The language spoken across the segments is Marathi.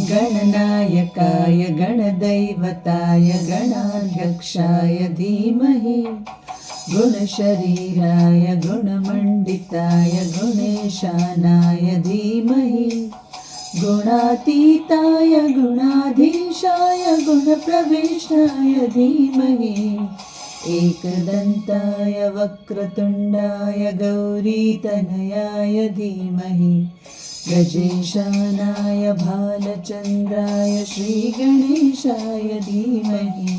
गणनायकाय गणदैवताय गणाध्यक्षाय धीमहि गुणशरीराय गुणमण्डिताय गुणेशानाय धीमहि गुणातीताय गुणाधीशाय गुणप्रविष्टाय धीमहि एकदन्ताय वक्रतुण्डाय गौरीतनयाय धीमहि गजेशानाय भालचन्द्राय श्रीगणेशाय धीमहि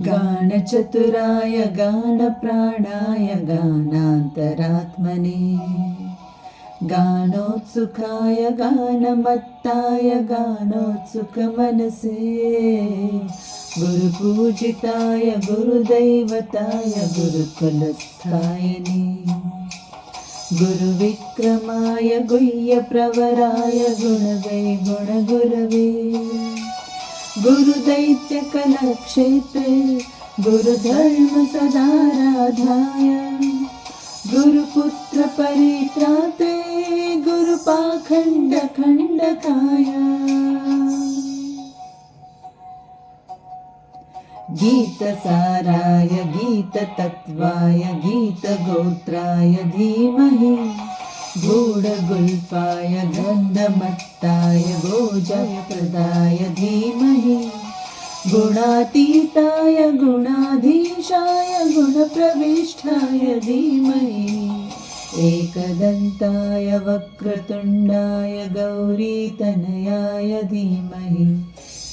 गानचतुराय गानप्राणाय गानान्तरात्मने गानोत्सुकाय गानमत्ताय गानोत्सुकमनसे गुरुपूजिताय गुरुदैवताय गुरुकुलस्थायिने गुरुविक्रमाय गुह्यप्रवराय गुणवै गुणगुरवे गुरुदैत्यकलक्षेत्रे गुरुधर्मसदाराधाय गुरुपुत्रपरित्रात्रे गुरुपाखण्डखण्डकाय गीतसाराय गीततत्त्वाय गीतगोत्राय धीमहि गूढगुल्फाय गन्धमत्ताय गोजयप्रदाय धीमहि गुणातीताय गुणाधीशाय गुणप्रविष्टाय धीमहि एकदन्ताय वक्रतुण्डाय गौरीतनयाय धीमहि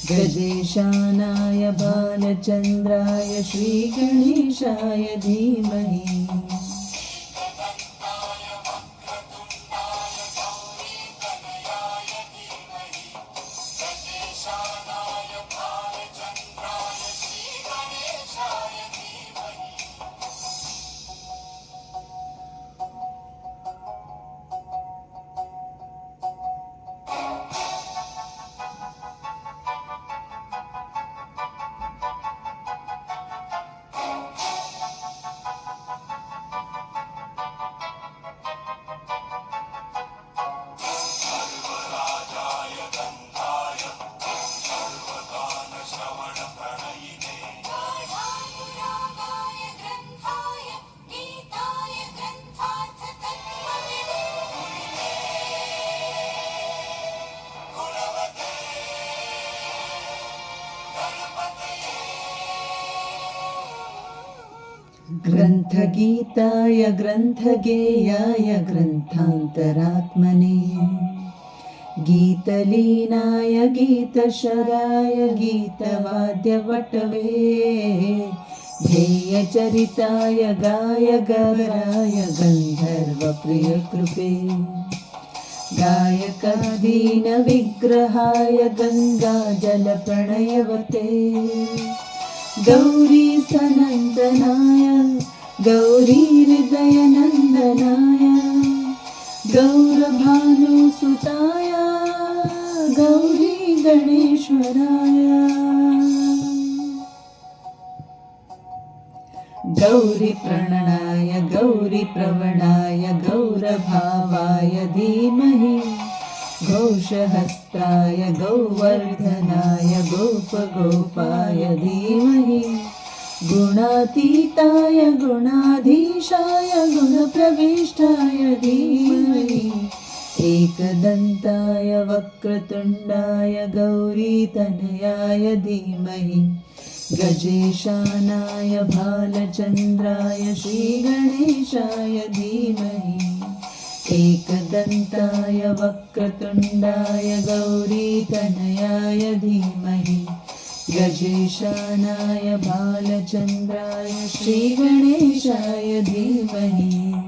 गजेशानाय भालचन्द्राय श्रीगणेशाय धीमहि ग्रन्थगीताय ग्रन्थगेयाय ग्रन्थान्तरात्मने गीतलीनाय गीतशराय गीतवाद्यवटवे ध्येयचरिताय गायगराय गन्धर्वप्रियकृपे गायकाधीनविग्रहाय गङ्गाजलप्रणयवते गौरी सनन्दनाय गौरी हृदयनन्दनाय गौरभानुसुताय गौरी गणेश्वराय गौरी प्रणणाय गौरी प्रवणाय गौरभावाय धीमहि घोषहस्त सहस्राय गौवर्धनाय गोपगोपाय धीमहि गुणातीताय गुणाधीशाय गुणप्रविष्टाय धीमहि एकदन्ताय वक्रतुण्डाय गौरीतनयाय धीमहि गजेशानाय भालचन्द्राय श्रीगणेशाय धीमहि एकदन्ताय वक्रतुण्डाय गौरीतनयाय धीमहि गजेशानाय भालचन्द्राय श्रीगणेशाय धीमहि